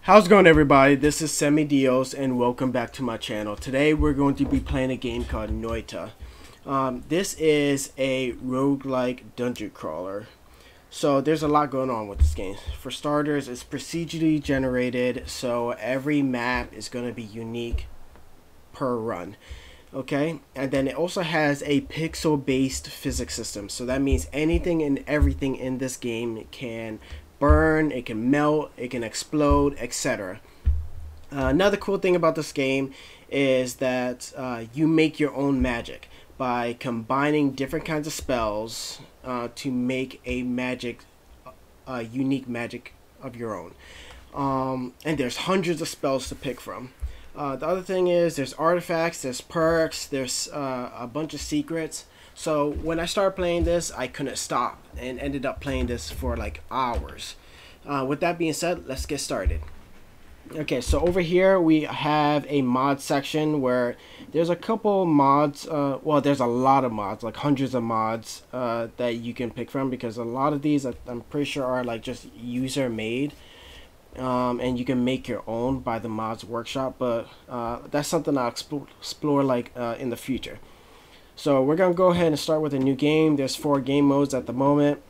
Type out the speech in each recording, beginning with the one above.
How's it going, everybody? This is Semideus and welcome back to my channel. Today we're going to be playing a game called Noita. This is a roguelike dungeon crawler. So there's a lot going on with this game. For starters, it's procedurally generated, so every map is going to be unique per run. Okay, and then it also has a pixel based physics system, so that means anything and everything in this game can burn, it can melt, it can explode, etc. Another cool thing about this game is that you make your own magic by combining different kinds of spells to make a magic, unique magic of your own. And there's hundreds of spells to pick from. The other thing is there's artifacts, there's perks, there's a bunch of secrets. So when I started playing this, I couldn't stop and ended up playing this for like hours. With that being said, let's get started. Okay, so over here we have a mod section where there's a couple mods. Well, there's a lot of mods, like hundreds of mods that you can pick from, because a lot of these I'm pretty sure are like just user made. And you can make your own by the mods workshop, but that's something I'll explore like in the future. So we're gonna go ahead and start with a new game. There's 4 game modes at the moment.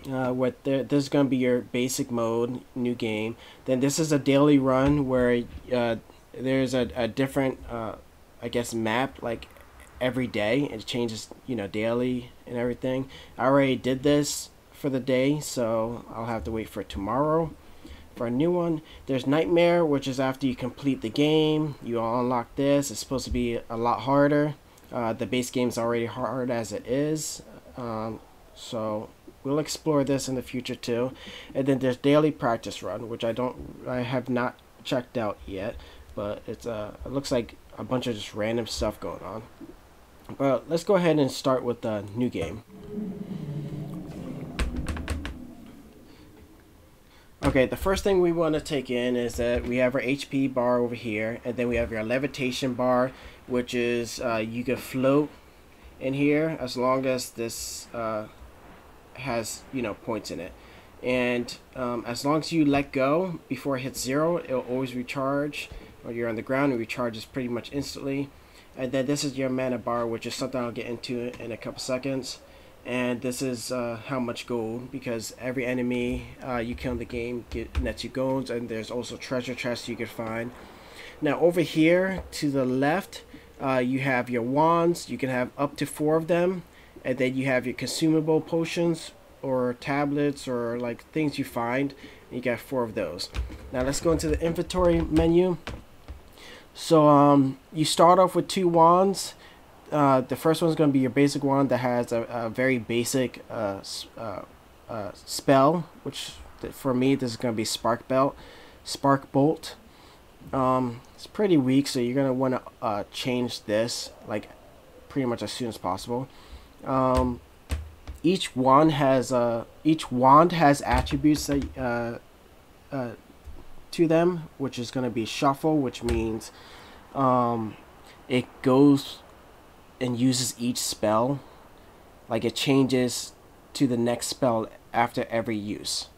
This is gonna be your basic mode, new game. Then this is a daily run where there's a different I guess map like every day. It changes, daily and everything. I already did this for the day, so I'll have to wait for tomorrow for a new one. There's Nightmare, which is after you complete the game. You unlock this. It's supposed to be a lot harder. The base game is already hard as it is. So we'll explore this in the future too. And then there's Daily Practice Run, which I have not checked out yet, but it looks like a bunch of just random stuff going on. But let's go ahead and start with the new game. Okay, the first thing we want to take in is that we have our HP bar over here, and then we have our levitation bar, which is you can float in here as long as this has points in it, and as long as you let go before it hits 0, it'll always recharge. Or you're on the ground, it recharges pretty much instantly. And then this is your mana bar, which is something I'll get into in a couple seconds. And this is how much gold, because every enemy you kill in the game nets you gold, and there's also treasure chests you can find. Now over here to the left, you have your wands. You can have up to 4 of them, and then you have your consumable potions or tablets or like things you find. You got 4 of those. Now let's go into the inventory menu. So you start off with 2 wands. The first one is going to be your basic wand that has a very basic spell, which for me this is going to be Spark Bolt. It's pretty weak, so you're going to want to change this like pretty much as soon as possible. Each wand has attributes that, to them, which is going to be Shuffle, which means it goes and uses each spell, like it changes to the next spell after every use,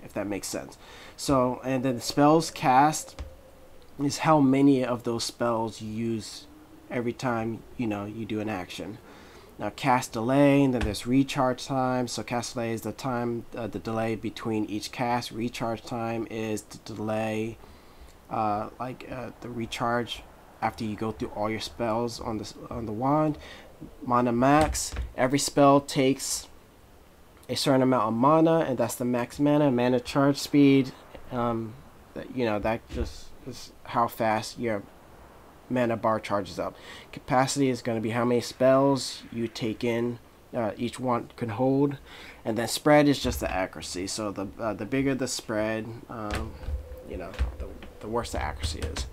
if that makes sense. So, and then the spells cast is how many of those spells you use every time you do an action. Now cast delay, and then there's recharge time. So cast delay is the time, the delay between each cast. Recharge time is the delay, the recharge after you go through all your spells on the wand. Mana max, every spell takes a certain amount of mana, and that's the max mana. Mana charge speed, that just is how fast your mana bar charges up. Capacity is going to be how many spells you take in, each one can hold. And then spread is just the accuracy. So the bigger the spread, the worse the accuracy is.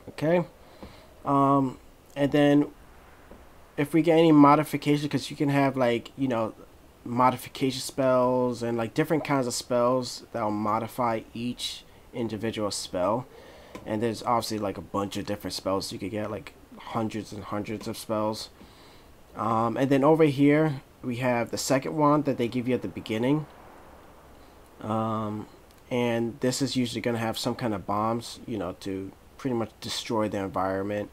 Okay, and then if we get any modification, because you can have like modification spells and like different kinds of spells that will modify each individual spell. And there's obviously like a bunch of different spells you could get, like hundreds and hundreds of spells. And then over here we have the second wand that they give you at the beginning. and this is usually going to have some kind of bombs, you know, to pretty much destroy the environment,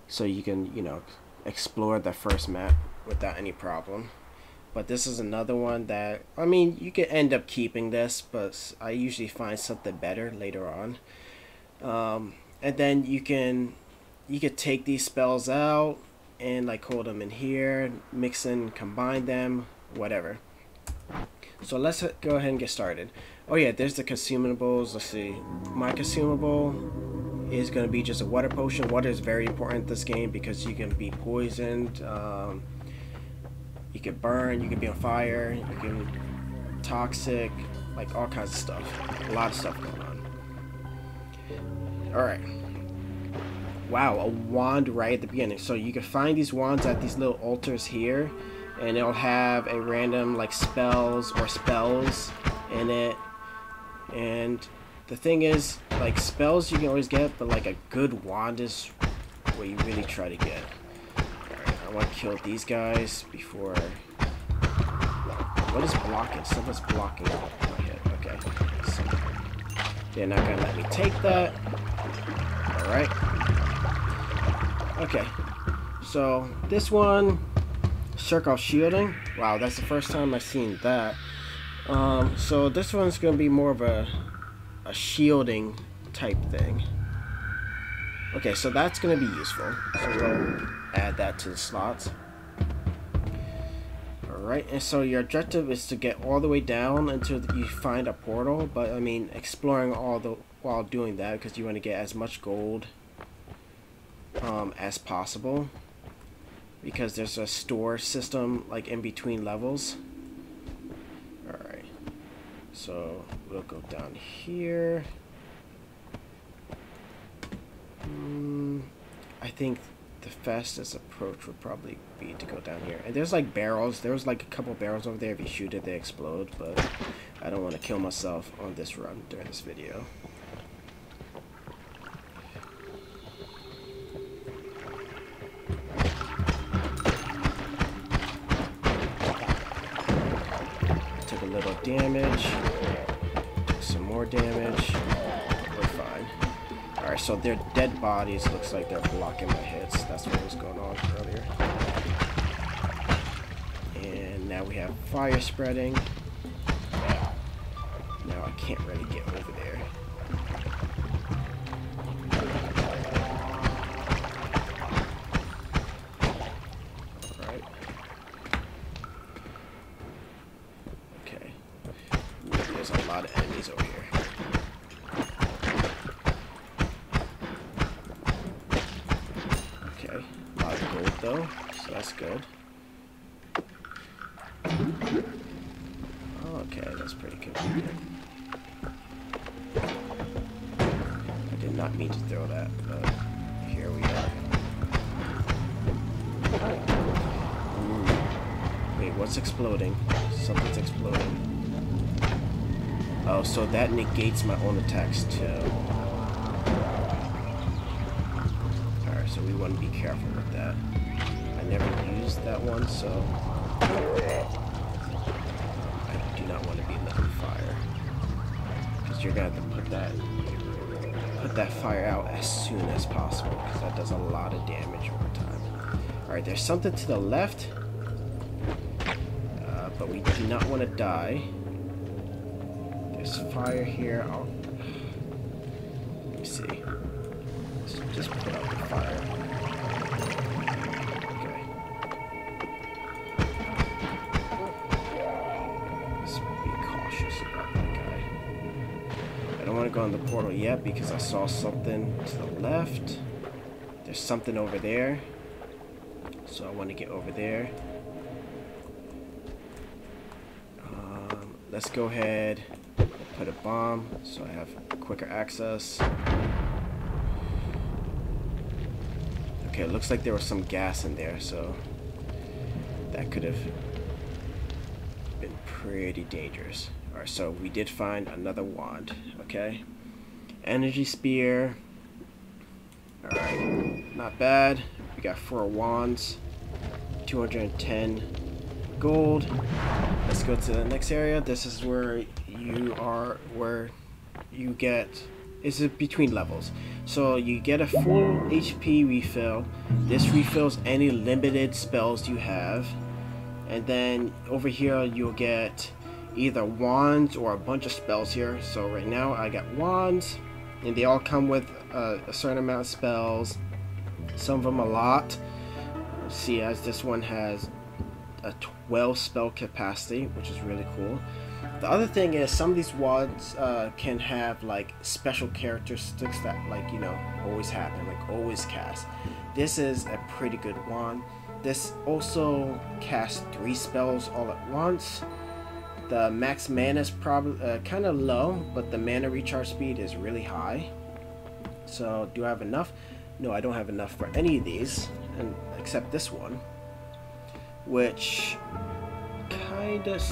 so you can, you know, explore the first map without any problem. But this is another one that, I mean, you could end up keeping this, but I usually find something better later on. And then you could take these spells out and like hold them in here, mix and combine them, whatever. So let's go ahead and get started. Oh yeah, there's the consumables. Let's see. My consumable is going to be just a water potion. Water is very important in this game because you can be poisoned, you can burn, you can be on fire, you can toxic, like all kinds of stuff. A lot of stuff going on. Alright. Wow, a wand right at the beginning. So you can find these wands at these little altars here, and it'll have a random like spells in it. And the thing is, like, spells you can always get, but like a good wand is what you really try to get. Alright, I want to kill these guys before... What is blocking? Someone's blocking my head. Okay. So they're not gonna let me take that. Alright. Okay. So this one, circle shielding. Wow, that's the first time I've seen that. So this one's gonna be more of a shielding type thing. Okay, so that's gonna be useful. So we'll add that to the slots. Alright, and so your objective is to get all the way down until you find a portal, but I mean exploring while doing that, because you want to get as much gold as possible, because there's a store system like in between levels. Alright, so we'll go down here. I think the fastest approach would probably be to go down here. And there's like barrels. There's like a couple barrels over there. If you shoot it, they explode. But I don't want to kill myself on this run during this video. Took a little damage. Took some more damage. We're fine. Alright, so their dead bodies looks like they're blocking my hits. That's what was going on earlier. And now we have fire spreading. Now I can't really get over there. Alright. Okay. There's a lot of enemies over here. Though, so that's good. Oh, okay, that's pretty convenient. I did not mean to throw that, but here we are. Wait, what's exploding? Something's exploding. Oh, so that negates my own attacks too. Alright, so we want to be careful with that. I never used that one, so I do not want to be lit on fire, because you're gonna have to put that fire out as soon as possible, because that does a lot of damage over time. All right, there's something to the left, but we do not want to die. There's fire here. Let me see. Let's just put out the fire. I don't want to go in the portal yet because I saw something to the left. There's something over there, so I want to get over there. Let's go ahead and put a bomb so I have quicker access. Okay, it looks like there was some gas in there, so that could have been pretty dangerous. Alright, so we did find another wand, okay? Energy spear. Alright, not bad. We got 4 wands, 210 gold. Let's go to the next area. This is where you you are where you get is it between levels. So you get a full HP refill. This refills any limited spells you have. And then over here you'll get either wands or a bunch of spells here. So right now I got wands, and they all come with a certain amount of spells. Some of them a lot. See, as this one has a 12 spell capacity, which is really cool. The other thing is some of these wands can have like special characteristics that, like, you know, always happen, like always cast. This is a pretty good wand. This also casts 3 spells all at once. The max mana is probably kind of low, but the mana recharge speed is really high. So do I have enough? No, I don't have enough for any of these, and except this one, which kind of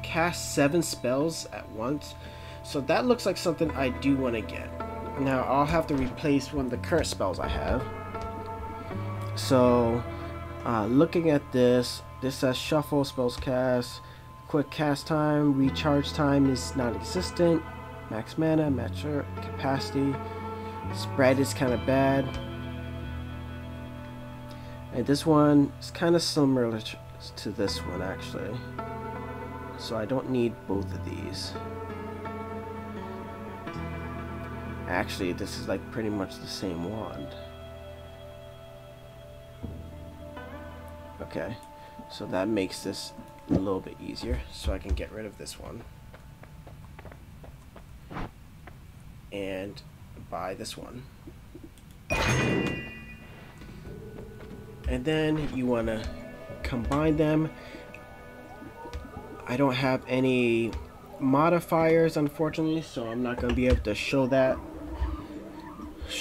casts 7 spells at once. So that looks like something I do want to get. Now I'll have to replace one of the current spells I have. So looking at this says shuffle, spells cast, quick cast time, recharge time is non-existent, max mana, max capacity, spread is kind of bad, and this one is kind of similar to this one actually, so I don't need both of these. Actually, this is like pretty much the same wand. Okay, so that makes this a little bit easier, so I can get rid of this one and buy this one. And then you want to combine them. I don't have any modifiers, unfortunately, so I'm not going to be able to show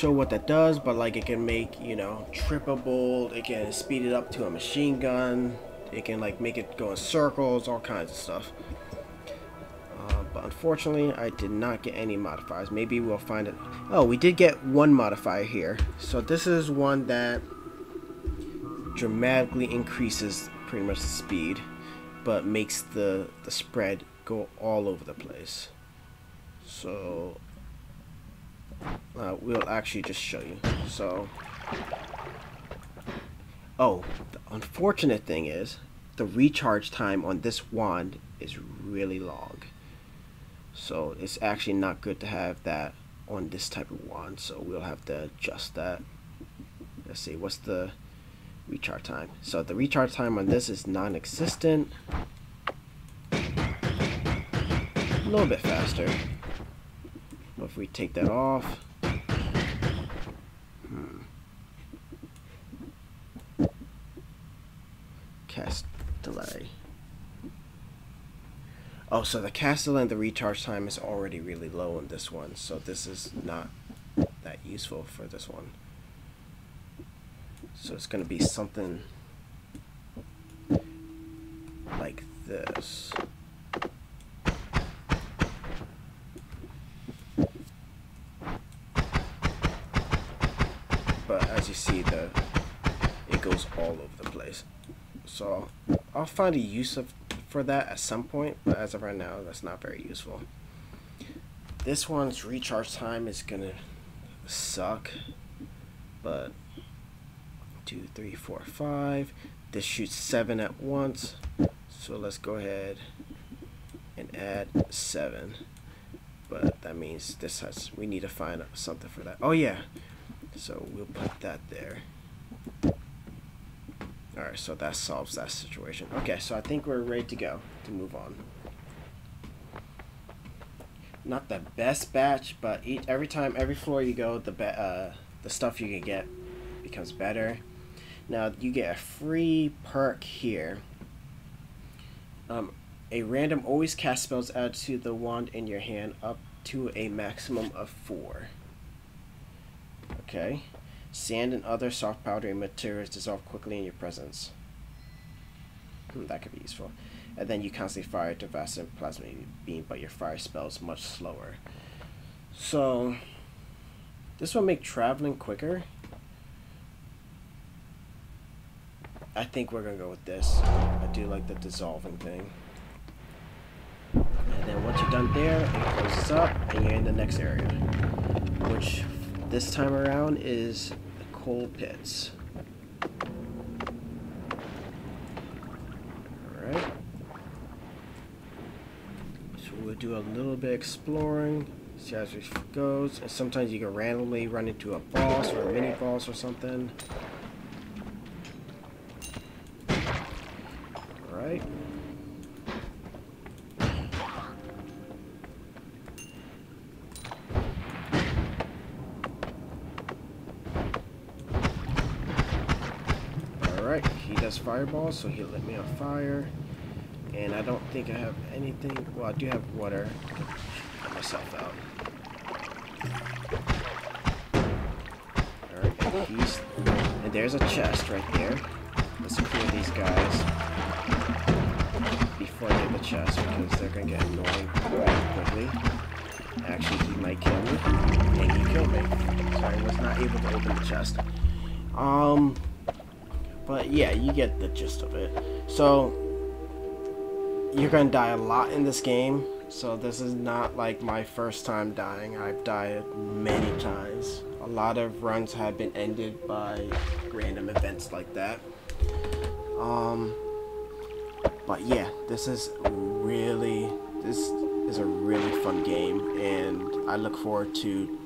what that does, but like it can make, you know, triple bolt, it can speed it up to a machine gun, it can like make it go in circles, all kinds of stuff. But unfortunately I did not get any modifiers. Maybe we'll find it. Oh, we did get one modifier here. So this is one that dramatically increases pretty much the speed, but makes the spread go all over the place. So we'll actually just show you. So, oh, the unfortunate thing is the recharge time on this wand is really long. So it's actually not good to have that on this type of wand. So we'll have to adjust that. Let's see, what's the recharge time? So the recharge time on this is non-existent. A little bit faster. But if we take that off, cast delay. Oh, so the cast delay and the recharge time is already really low in this one, so this is not that useful for this one. So it's going to be something like this. But as you see, it goes all over the place. So I'll find a use for that at some point, but as of right now, that's not very useful. This one's recharge time is gonna suck, but 2, 3, 4, 5. This shoots 7 at once, so let's go ahead and add 7. But that means we need to find something for that. Oh yeah, so we'll put that there. Alright, so that solves that situation. Okay, so I think we're ready to go to move on. Not the best batch, but every floor you go, the stuff you can get becomes better. Now you get a free perk here. A random always cast spells added to the wand in your hand up to a maximum of 4. Okay. Sand and other soft powdery materials dissolve quickly in your presence. That could be useful. And then you constantly fire to fast and plasma beam, but your fire spell is much slower. So this will make traveling quicker. I think we're gonna go with this. I do like the dissolving thing. done there, it closes up, and you're in the next area, which this time around is the coal pits. Alright. So we'll do a little bit exploring, see how it goes, and sometimes you can randomly run into a boss or a mini boss or something. Alright. Alright, he does fireballs, so he'll let me on fire. And I don't think I have anything. Well, I do have water. Get myself out. Alright, and there's a chest right there. Let's clear these guys before I get the chest, because they're gonna get annoying quite quickly. Actually, he might kill me. And he killed me. So I was not able to open the chest. But yeah, you get the gist of it. So you're gonna die a lot in this game. So this is not like my first time dying. I've died many times. A lot of runs have been ended by random events like that. But yeah, this is a really fun game, and I look forward to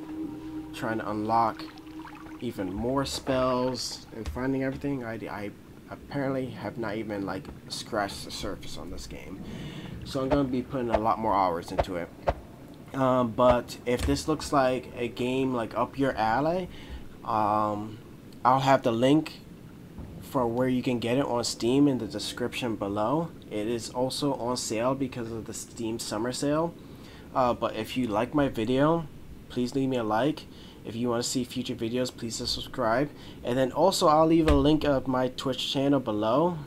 trying to unlock even more spells and finding everything. I apparently have not even like scratched the surface on this game, so I'm gonna be putting a lot more hours into it. But if this looks like a game like up your alley, I'll have the link for where you can get it on Steam in the description below. It is also on sale because of the Steam summer sale. But if you like my video, please leave me a like. If you want to see future videos, please subscribe. And then also I'll leave a link of my Twitch channel below.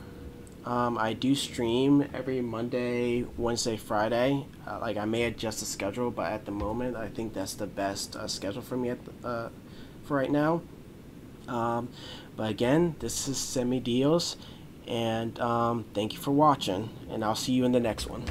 I do stream every Monday, Wednesday, Friday. Like I may adjust the schedule, but at the moment I think that's the best schedule for me for right now. But again, this is Semideus, and thank you for watching, and I'll see you in the next one.